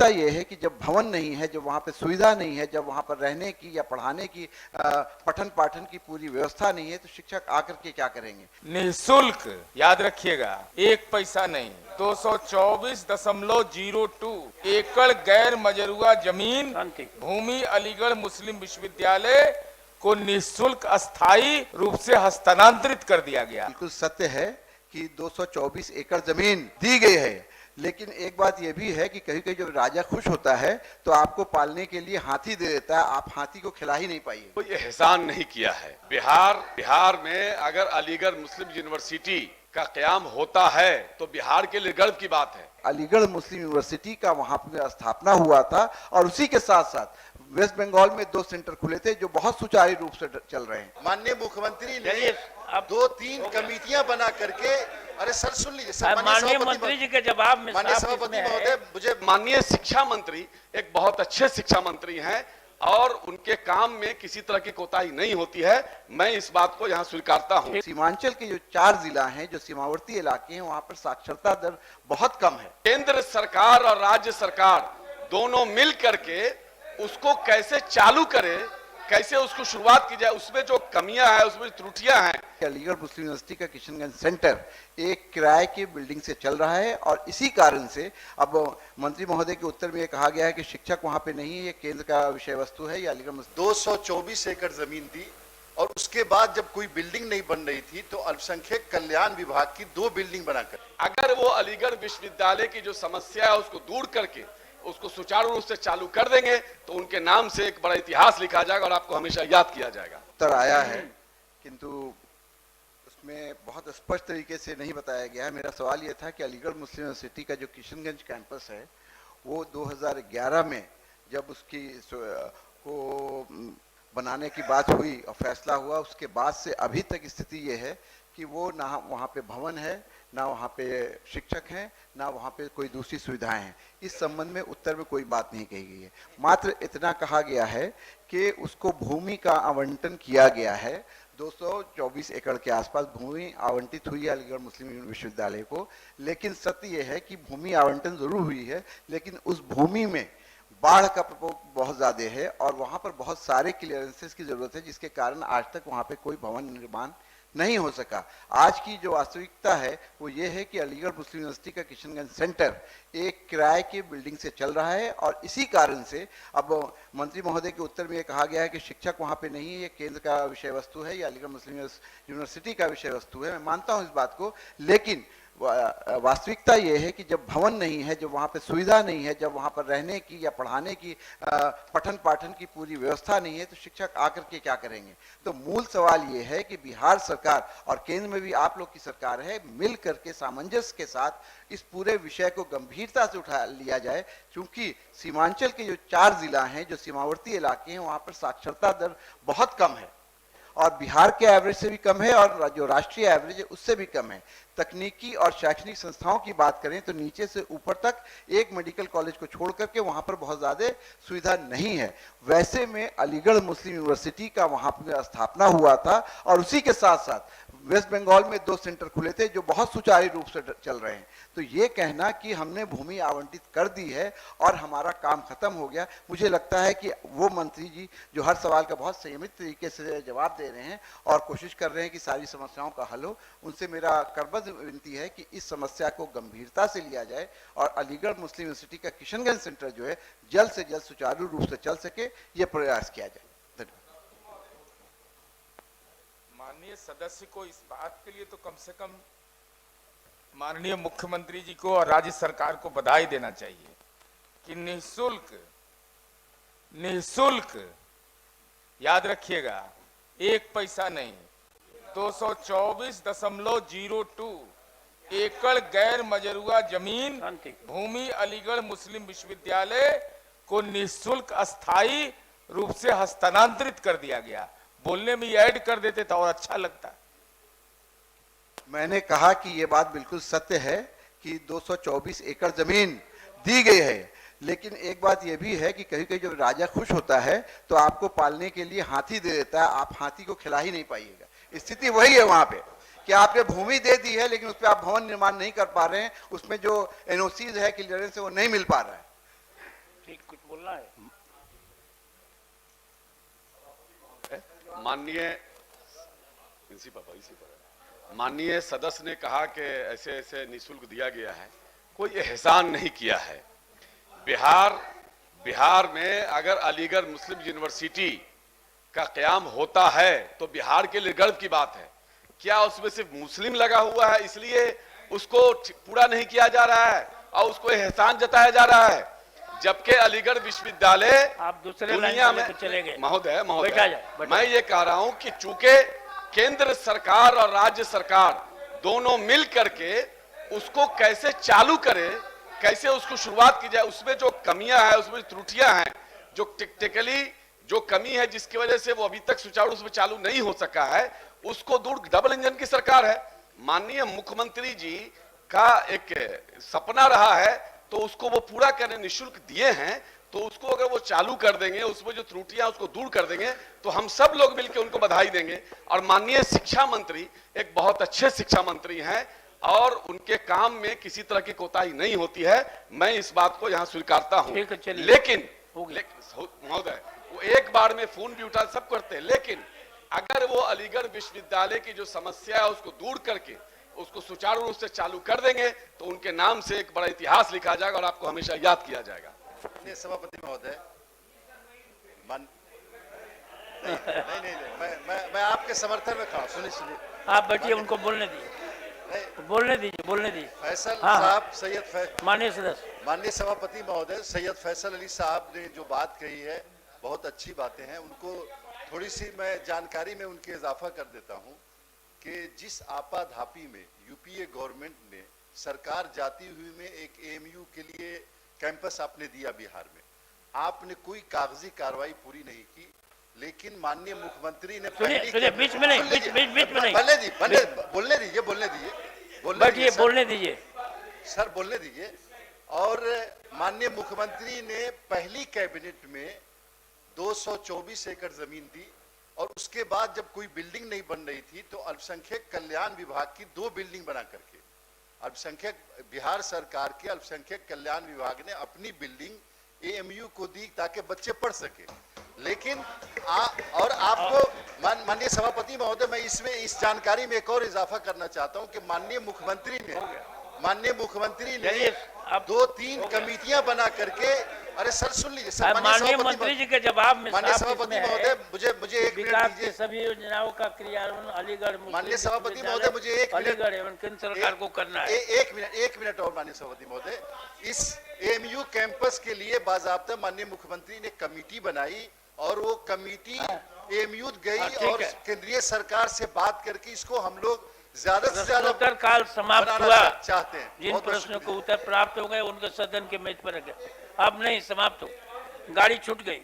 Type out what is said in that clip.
ये है कि जब भवन नहीं है, जब वहाँ पे सुविधा नहीं है, जब वहाँ पर रहने की या पढ़ाने की पठन पाठन की पूरी व्यवस्था नहीं है, तो शिक्षक आकर के क्या करेंगे? निःशुल्क, याद रखिएगा, एक पैसा नहीं, 224.02 एकड़ गैर मजरूआ जमीन भूमि अलीगढ़ मुस्लिम विश्वविद्यालय को निःशुल्क अस्थायी रूप से हस्तांतरित कर दिया गया। बिल्कुल सत्य है कि 224 एकड़ जमीन दी गई है, लेकिन एक बात यह भी है कि कहीं कहीं जब राजा खुश होता है तो आपको पालने के लिए हाथी दे देता है, आप हाथी को खिला ही नहीं पाइए। कोई एहसान नहीं किया है। बिहार में अगर अलीगढ़ मुस्लिम यूनिवर्सिटी का क़याम होता है तो बिहार के लिए गर्व की बात है। अलीगढ़ मुस्लिम यूनिवर्सिटी का वहां पर स्थापना हुआ था और उसी के साथ साथ वेस्ट बंगाल में 2 सेंटर खुले थे जो बहुत सुचारू रूप से चल रहे हैं। माननीय मुख्यमंत्री ने 2-3 कमेटियां बना करके, अरे सर सुन लीजिए, माननीय मंत्री जी के जवाब में, माननीय सभापति महोदय, मुझे माननीय शिक्षा मंत्री एक बहुत अच्छे शिक्षा मंत्री हैं और उनके काम में किसी तरह की कोताही नहीं होती है, मैं इस बात को यहाँ स्वीकारता हूँ। सीमांचल के जो 4 जिला हैं, जो सीमावर्ती इलाके हैं, वहाँ पर साक्षरता दर बहुत कम है। केंद्र सरकार और राज्य सरकार दोनों मिल करके उसको कैसे चालू करे, कैसे उसको शुरुआत की जाए, उसमें जो कमियां हैं, उसमें त्रुटियां हैं। अलीगढ़ मुस्लिम यूनिवर्सिटी का किशनगंज सेंटर एक किराए की बिल्डिंग से चल रहा है और इसी कारण से अब मंत्री महोदय के उत्तर में ये कहा गया है कि शिक्षक वहां पे नहीं है, ये केंद्र का विषय वस्तु है। ये अलीगढ़ 224 एकड़ जमीन दी और उसके बाद जब कोई बिल्डिंग नहीं बन रही थी तो अल्पसंख्यक कल्याण विभाग की 2 बिल्डिंग बनाकर, अगर वो अलीगढ़ विश्वविद्यालय की जो समस्या है उसको दूर करके उसको सुचारू रूप से चालू कर देंगे तो उनके नाम से एक बड़ा इतिहास लिखा जाएगा और आपको हमेशा याद किया जाएगा। उत्तर आया है, किंतु उसमें बहुत स्पष्ट तरीके से नहीं बताया गया है। मेरा सवाल यह था कि अलीगढ़ मुस्लिम यूनिवर्सिटी का जो किशनगंज कैंपस है वो 2011 में जब उसकी को बनाने की बात हुई और फैसला हुआ, उसके बाद से अभी तक स्थिति ये है कि वो ना वहाँ पे भवन है, ना वहाँ पे शिक्षक हैं, ना वहाँ पे कोई दूसरी सुविधाएं हैं। इस संबंध में उत्तर में कोई बात नहीं कही गई है। मात्र इतना कहा गया है कि उसको भूमि का आवंटन किया गया है। 224 एकड़ के आसपास भूमि आवंटित हुई है अलीगढ़ मुस्लिम विश्वविद्यालय को, लेकिन सत्य यह है कि भूमि आवंटन जरूर हुई है, लेकिन उस भूमि में बाढ़ का प्रकोप बहुत ज्यादा है और वहां पर बहुत सारे क्लियरेंसेस की जरूरत है, जिसके कारण आज तक वहां पे कोई भवन निर्माण नहीं हो सका। आज की जो वास्तविकता है वो ये है कि अलीगढ़ मुस्लिम यूनिवर्सिटी का किशनगंज सेंटर एक किराए की बिल्डिंग से चल रहा है और इसी कारण से अब मंत्री महोदय के उत्तर में ये कहा गया है कि शिक्षक वहां पे नहीं है, ये केंद्र का विषय वस्तु है, ये अलीगढ़ मुस्लिम यूनिवर्सिटी का विषय वस्तु है। मैं मानता हूं इस बात को, लेकिन वास्तविकता ये है कि जब भवन नहीं है, जब वहाँ पे सुविधा नहीं है, जब वहाँ पर रहने की या पढ़ाने की पठन पाठन की पूरी व्यवस्था नहीं है, तो शिक्षक आकर के क्या करेंगे? तो मूल सवाल ये है कि बिहार सरकार और केंद्र में भी आप लोग की सरकार है, मिल करके सामंजस्य के साथ इस पूरे विषय को गंभीरता से उठा लिया जाए, क्योंकि सीमांचल के जो 4 जिला हैं, जो सीमावर्ती इलाके हैं, वहाँ पर साक्षरता दर बहुत कम है और बिहार के एवरेज से भी कम है और जो राष्ट्रीय एवरेज है उससे भी कम है। तकनीकी और शैक्षणिक संस्थाओं की बात करें तो नीचे से ऊपर तक एक मेडिकल कॉलेज को छोड़ करके वहां पर बहुत ज्यादा सुविधा नहीं है। वैसे में अलीगढ़ मुस्लिम यूनिवर्सिटी का वहां पर स्थापना हुआ था और उसी के साथ साथ वेस्ट बंगाल में 2 सेंटर खुले थे जो बहुत सुचारू रूप से चल रहे हैं। तो ये कहना कि हमने भूमि आवंटित कर दी है और हमारा काम खत्म हो गया, मुझे लगता है कि वो मंत्री जी जो हर सवाल का बहुत संयमित तरीके से जवाब दे रहे हैं और कोशिश कर रहे हैं कि सारी समस्याओं का हल हो, उनसे मेरा करबद्ध विनती है कि इस समस्या को गंभीरता से लिया जाए और अलीगढ़ मुस्लिम यूनिवर्सिटी का किशनगंज सेंटर जो है जल्द से जल्द सुचारू रूप से चल सके, ये प्रयास किया जाए। माननीय सदस्य को इस बात के लिए तो कम से कम माननीय मुख्यमंत्री जी को और राज्य सरकार को बधाई देना चाहिए कि निःशुल्क, याद रखिएगा, एक पैसा नहीं, 224.02 एकड़ गैर मजरूआ जमीन भूमि अलीगढ़ मुस्लिम विश्वविद्यालय को निःशुल्क अस्थायी रूप से हस्तांतरित कर दिया गया। बोलने में ऐड कर देते तो और अच्छा लगता। मैंने कहा कि ये बात बिल्कुल सत्य है कि 224 एकड़ जमीन दी गई है, लेकिन एक बात यह भी है कि कहीं कहीं जब राजा खुश होता है तो आपको पालने के लिए हाथी दे देता है, आप हाथी को खिला ही नहीं पाइएगा। स्थिति वही है वहां पे कि आपने भूमि दे दी है लेकिन उस पर आप भवन निर्माण नहीं कर पा रहे हैं, उसमें जो एनओसीज है, क्लियरेंस है, वो नहीं मिल पा रहा है। ठीक कुछ बोलना है। माननीय सदस्य ने कहा कि ऐसे ऐसे निःशुल्क दिया गया है, कोई एहसान नहीं किया है। बिहार में अगर अलीगढ़ मुस्लिम यूनिवर्सिटी का क़याम होता है तो बिहार के लिए गर्व की बात है। क्या उसमें सिर्फ मुस्लिम लगा हुआ है इसलिए उसको पूरा नहीं किया जा रहा है और उसको एहसान जताया जा रहा है, जबकि अलीगढ़ विश्वविद्यालय आप दूसरे दुनिया लाइन में पे चले गए। महोदय बैठा जाए, बैठा मैं ये कह रहा हूं कि चूंकि केंद्र सरकार और राज्य सरकार दोनों मिल करके उसको कैसे चालू करे, कैसे उसको शुरुआत की जाए, उसमें जो कमियां हैं, उसमें त्रुटियां हैं, जो टेक्निकली जो कमी है जिसकी वजह से वो अभी तक सुचारू रूप से चालू नहीं हो सका है, उसको दूर डबल इंजन की सरकार है। माननीय मुख्यमंत्री जी का एक सपना रहा है तो उसको वो पूरा करने निःशुल्क दिए हैं, तो उसको अगर वो चालू कर देंगे, उसमें जो त्रुटियां उसको दूर कर देंगे तो हम सब लोग मिलकर उनको बधाई देंगे। और माननीय शिक्षा मंत्री एक बहुत अच्छे शिक्षा मंत्री हैं और उनके काम में किसी तरह की कोताही नहीं होती है, मैं इस बात को यहाँ स्वीकारता हूँ। ठीक है, चलिए। लेकिन महोदय वो एक बार में फोन भी उठा सब करते हैं, लेकिन अगर वो अलीगढ़ विश्वविद्यालय की जो समस्या है उसको दूर करके उसको सुचारू रूप से चालू कर देंगे तो उनके नाम से एक बड़ा इतिहास लिखा जाएगा और आपको हमेशा याद किया जाएगा। सभापति महोदय, नहीं, मैं आपके समर्थन में खड़ा। सुनिए आप बैठिए, उनको बोलने दीजिए, बोलने दीजिए। फैसल हाँ, साहब, सैयद माननीय सदस्य, माननीय सभापति महोदय, सैयद फैसल अली साहब ने जो बात कही है बहुत अच्छी बातें हैं। उनको थोड़ी सी मैं जानकारी में उनके इजाफा कर देता हूं कि जिस आपाधापी में यूपीए गवर्नमेंट ने सरकार जाती हुई में एक एएमयू के लिए कैंपस आपने दिया बिहार में, आपने कोई कागजी कार्रवाई पूरी नहीं की, लेकिन माननीय मुख्यमंत्री ने सुनिए, बीच में नहीं, बीच में नहीं, बोलने दीजिए, बैठिए, बोलने दीजिए सर, बोलने दीजिए। और माननीय मुख्यमंत्री ने पहली कैबिनेट में 224 एकड़ जमीन दी और उसके बाद जब कोई बिल्डिंग नहीं बन रही थी तो अल्पसंख्यक कल्याण विभाग की 2 बिल्डिंग बना करके अल्पसंख्यक बिहार सरकार के अल्पसंख्यक कल्याण विभाग ने अपनी बिल्डिंग एएमयू को दी ताकि बच्चे पढ़ सके। लेकिन और आपको माननीय सभापति महोदय, मैं इसमें इस जानकारी में एक और इजाफा करना चाहता हूं कि माननीय मुख्यमंत्री ने 2-3 कमेटियां बना करके, अरे सर सुन लीजिए सर, माननीय मंत्री जी के जवाब में माननीय सभापति महोदय, मुझे एक मिनट विकास दीजिए। के सभी योजनाओं का क्रियान्वयन अलीगढ़ माननीय सभापति महोदय, मुझे एक मिनट, अलीगढ़ एवं केंद्र सरकार को करना है। एक मिनट और माननीय सभापति महोदय, इस एएमयू कैंपस के लिए बाज़ाब्ता माननीय मुख्यमंत्री ने कमेटी बनाई और वो कमेटी एएमयू गई और केंद्रीय सरकार से बात करके इसको हम लोग ज्यादा से ज्यादा उत्तर काल समाप्त हुआ। चाहते हैं। जिन प्रश्नों को उत्तर प्राप्त हो गए उनके सदन के मेज पर रखे, अब नहीं समाप्त हो, गाड़ी छूट गई।